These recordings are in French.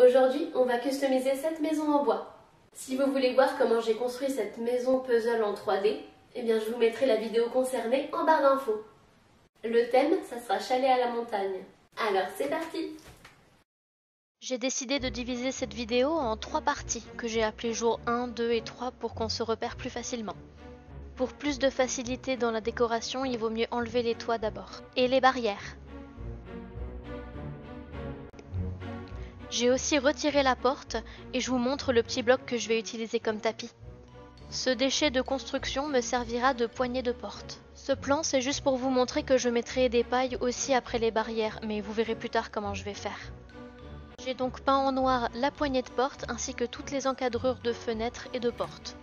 Aujourd'hui, on va customiser cette maison en bois. Si vous voulez voir comment j'ai construit cette maison puzzle en 3D, eh bien je vous mettrai la vidéo concernée en barre d'infos. Le thème, ça sera chalet à la montagne. Alors c'est parti! J'ai décidé de diviser cette vidéo en 3 parties que j'ai appelées jour 1, 2 et 3 pour qu'on se repère plus facilement. Pour plus de facilité dans la décoration, il vaut mieux enlever les toits d'abord. Et les barrières. J'ai aussi retiré la porte et je vous montre le petit bloc que je vais utiliser comme tapis. Ce déchet de construction me servira de poignée de porte. Ce plan, c'est juste pour vous montrer que je mettrai des pailles aussi après les barrières, mais vous verrez plus tard comment je vais faire. J'ai donc peint en noir la poignée de porte ainsi que toutes les encadrures de fenêtres et de portes.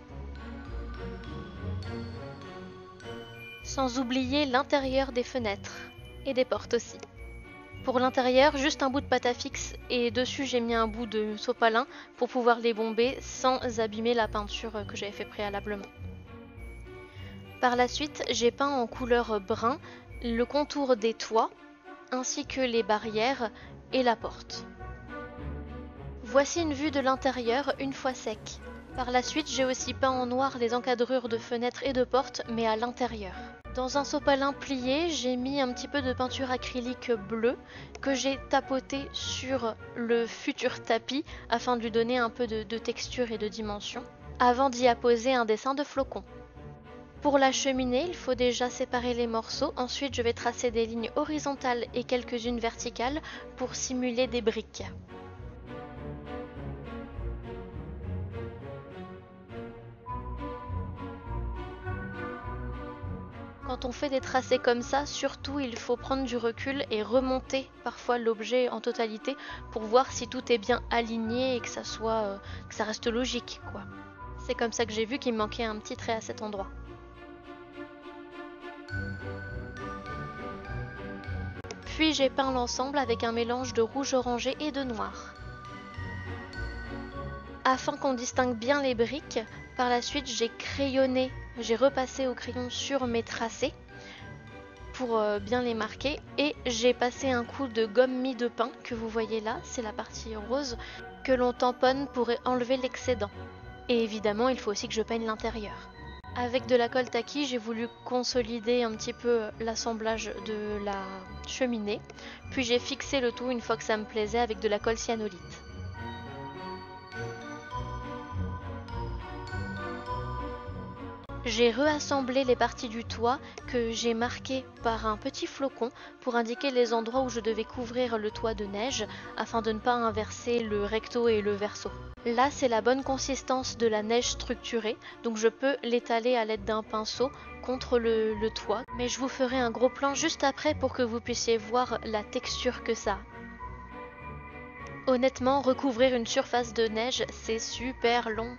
Sans oublier l'intérieur des fenêtres et des portes aussi. Pour l'intérieur, juste un bout de pâte à fixe et dessus j'ai mis un bout de sopalin pour pouvoir les bomber sans abîmer la peinture que j'avais fait préalablement. Par la suite, j'ai peint en couleur brun le contour des toits ainsi que les barrières et la porte. Voici une vue de l'intérieur une fois sec. Par la suite, j'ai aussi peint en noir les encadrures de fenêtres et de portes, mais à l'intérieur. Dans un sopalin plié, j'ai mis un petit peu de peinture acrylique bleue que j'ai tapoté sur le futur tapis afin de lui donner un peu de texture et de dimension, avant d'y apposer un dessin de flocon. Pour la cheminée, il faut déjà séparer les morceaux. Ensuite, je vais tracer des lignes horizontales et quelques-unes verticales pour simuler des briques. Quand on fait des tracés comme ça, surtout il faut prendre du recul et remonter parfois l'objet en totalité pour voir si tout est bien aligné et que ça reste logique, quoi. C'est comme ça que j'ai vu qu'il me manquait un petit trait à cet endroit. Puis j'ai peint l'ensemble avec un mélange de rouge orangé et de noir. Afin qu'on distingue bien les briques, par la suite j'ai repassé au crayon sur mes tracés pour bien les marquer et j'ai passé un coup de gomme mie de pain que vous voyez là, c'est la partie rose que l'on tamponne pour enlever l'excédent. Et évidemment, il faut aussi que je peigne l'intérieur. Avec de la colle Taki, j'ai voulu consolider un petit peu l'assemblage de la cheminée, puis j'ai fixé le tout une fois que ça me plaisait avec de la colle cyanolite. J'ai réassemblé les parties du toit que j'ai marquées par un petit flocon pour indiquer les endroits où je devais couvrir le toit de neige afin de ne pas inverser le recto et le verso. Là, c'est la bonne consistance de la neige structurée, donc je peux l'étaler à l'aide d'un pinceau contre le toit. Mais je vous ferai un gros plan juste après pour que vous puissiez voir la texture que ça a. Honnêtement, recouvrir une surface de neige, c'est super long.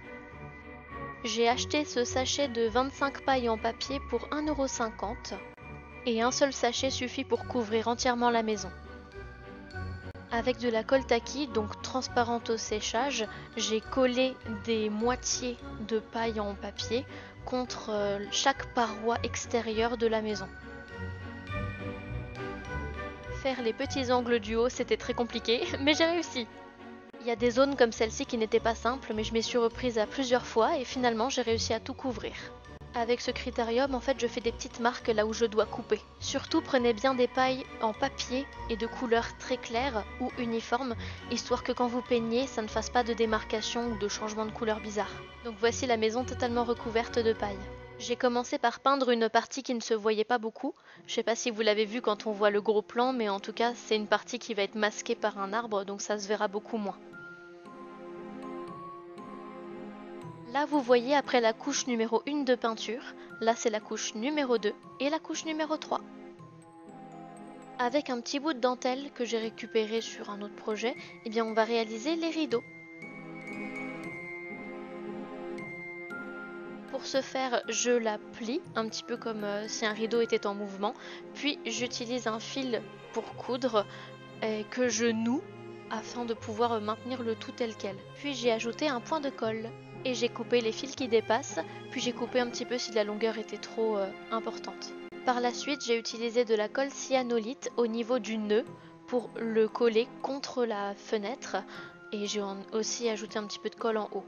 J'ai acheté ce sachet de 25 pailles en papier pour 1,50 € et un seul sachet suffit pour couvrir entièrement la maison. Avec de la colle Taki, donc transparente au séchage, j'ai collé des moitiés de paille en papier contre chaque paroi extérieure de la maison. Faire les petits angles du haut, c'était très compliqué, mais j'ai réussi. Il y a des zones comme celle-ci qui n'étaient pas simples, mais je m'y suis reprise à plusieurs fois et finalement j'ai réussi à tout couvrir. Avec ce critérium, en fait, je fais des petites marques là où je dois couper. Surtout, prenez bien des pailles en papier et de couleur très claire ou uniforme, histoire que quand vous peignez, ça ne fasse pas de démarcation ou de changement de couleur bizarre. Donc voici la maison totalement recouverte de paille. J'ai commencé par peindre une partie qui ne se voyait pas beaucoup. Je sais pas si vous l'avez vu quand on voit le gros plan, mais en tout cas, c'est une partie qui va être masquée par un arbre, donc ça se verra beaucoup moins. Là, vous voyez après la couche numéro 1 de peinture, là c'est la couche numéro 2 et la couche numéro 3. Avec un petit bout de dentelle que j'ai récupéré sur un autre projet, eh bien on va réaliser les rideaux. Pour ce faire, je la plie un petit peu comme si un rideau était en mouvement, puis j'utilise un fil pour coudre que je noue afin de pouvoir maintenir le tout tel quel. Puis j'ai ajouté un point de colle. Et j'ai coupé les fils qui dépassent, puis j'ai coupé un petit peu si la longueur était trop importante. Par la suite, j'ai utilisé de la colle cyanolite au niveau du nœud pour le coller contre la fenêtre et j'ai aussi ajouté un petit peu de colle en haut.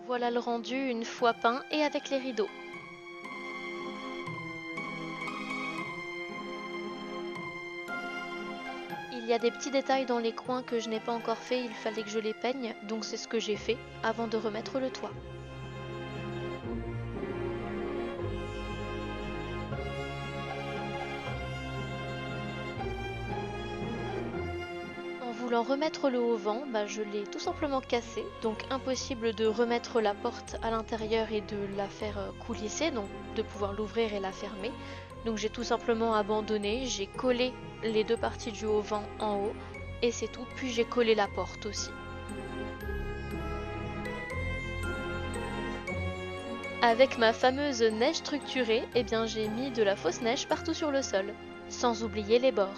Voilà le rendu une fois peint et avec les rideaux. Il y a des petits détails dans les coins que je n'ai pas encore fait, il fallait que je les peigne, donc c'est ce que j'ai fait avant de remettre le toit. En voulant remettre le haut-vent, je l'ai tout simplement cassé, donc impossible de remettre la porte à l'intérieur et de la faire coulisser, donc de pouvoir l'ouvrir et la fermer. Donc j'ai tout simplement abandonné, j'ai collé les deux parties du haut-vent en haut et c'est tout, puis j'ai collé la porte aussi. Avec ma fameuse neige structurée, j'ai mis de la fausse neige partout sur le sol, sans oublier les bords.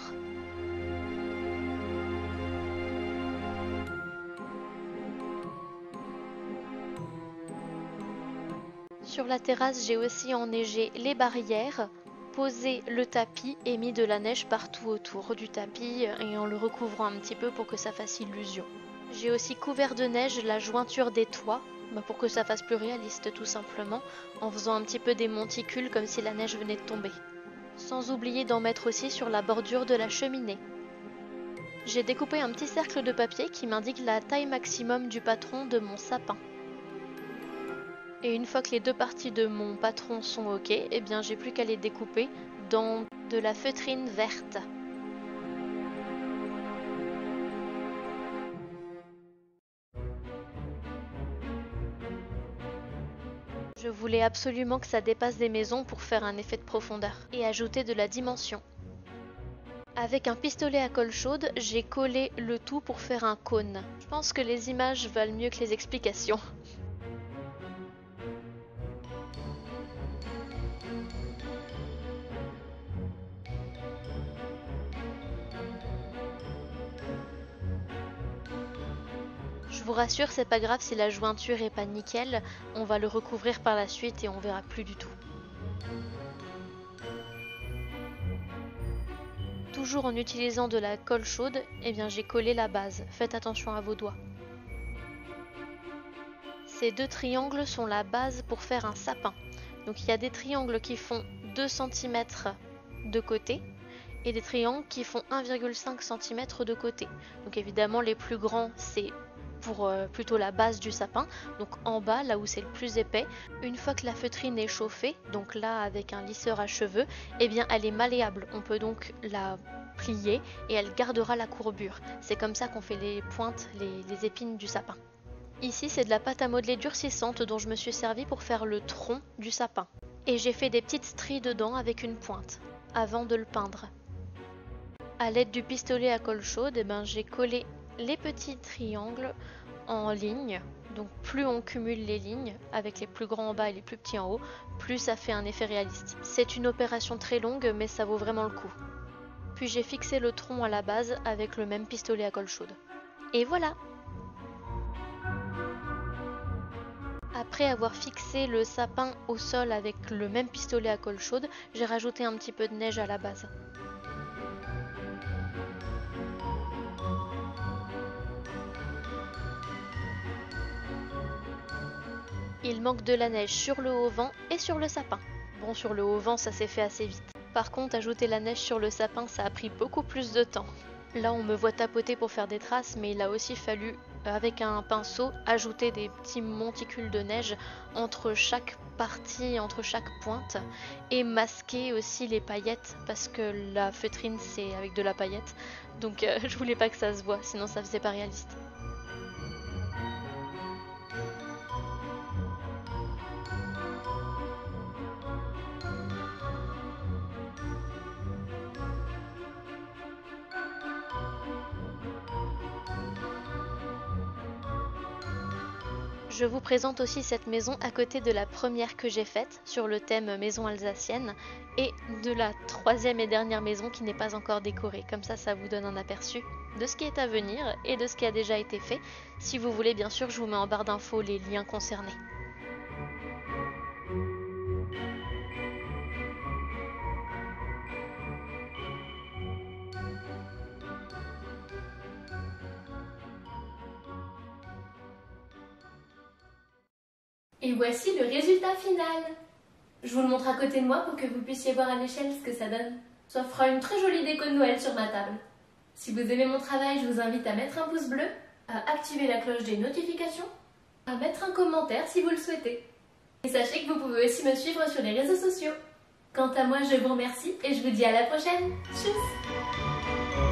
Sur la terrasse, j'ai aussi enneigé les barrières, posé le tapis et mis de la neige partout autour du tapis et en le recouvrant un petit peu pour que ça fasse illusion. J'ai aussi couvert de neige la jointure des toits, pour que ça fasse plus réaliste tout simplement, en faisant un petit peu des monticules comme si la neige venait de tomber. Sans oublier d'en mettre aussi sur la bordure de la cheminée. J'ai découpé un petit cercle de papier qui m'indique la taille maximum du patron de mon sapin. Et une fois que les deux parties de mon patron sont ok, j'ai plus qu'à les découper dans de la feutrine verte. Je voulais absolument que ça dépasse des maisons pour faire un effet de profondeur et ajouter de la dimension. Avec un pistolet à colle chaude, j'ai collé le tout pour faire un cône. Je pense que les images valent mieux que les explications. Je vous rassure, c'est pas grave si la jointure est pas nickel, on va le recouvrir par la suite et on verra plus du tout. Toujours en utilisant de la colle chaude, j'ai collé la base. Faites attention à vos doigts. Ces deux triangles sont la base pour faire un sapin. Donc il y a des triangles qui font 2 cm de côté et des triangles qui font 1,5 cm de côté. Donc évidemment les plus grands c'est pour plutôt la base du sapin, donc en bas là où c'est le plus épais. Une fois que la feutrine est chauffée, donc là avec un lisseur à cheveux, elle est malléable, on peut donc la plier et elle gardera la courbure. C'est comme ça qu'on fait les pointes, les épines du sapin. Ici c'est de la pâte à modeler durcissante dont je me suis servi pour faire le tronc du sapin. Et j'ai fait des petites stries dedans avec une pointe, avant de le peindre. A l'aide du pistolet à colle chaude, j'ai collé les petits triangles en ligne. Donc plus on cumule les lignes, avec les plus grands en bas et les plus petits en haut, plus ça fait un effet réaliste. C'est une opération très longue, mais ça vaut vraiment le coup. Puis j'ai fixé le tronc à la base avec le même pistolet à colle chaude. Et voilà! Après avoir fixé le sapin au sol avec le même pistolet à colle chaude, j'ai rajouté un petit peu de neige à la base. Il manque de la neige sur le haut-vent et sur le sapin. Bon, sur le haut-vent, ça s'est fait assez vite. Par contre, ajouter la neige sur le sapin, ça a pris beaucoup plus de temps. Là, on me voit tapoter pour faire des traces, mais il a aussi fallu, avec un pinceau, ajouter des petits monticules de neige entre chaque partie, entre chaque pointe, et masquer aussi les paillettes, parce que la feutrine, c'est avec de la paillette. Donc, je voulais pas que ça se voit, sinon ça faisait pas réaliste. Je vous présente aussi cette maison à côté de la première que j'ai faite sur le thème maison alsacienne et de la troisième et dernière maison qui n'est pas encore décorée. Comme ça vous donne un aperçu de ce qui est à venir et de ce qui a déjà été fait. Si vous voulez, bien sûr, je vous mets en barre d'infos les liens concernés. Et voici le résultat final. Je vous le montre à côté de moi pour que vous puissiez voir à l'échelle ce que ça donne. Ça fera une très jolie déco de Noël sur ma table. Si vous aimez mon travail, je vous invite à mettre un pouce bleu, à activer la cloche des notifications, à mettre un commentaire si vous le souhaitez. Et sachez que vous pouvez aussi me suivre sur les réseaux sociaux. Quant à moi, je vous remercie et je vous dis à la prochaine. Tchuss!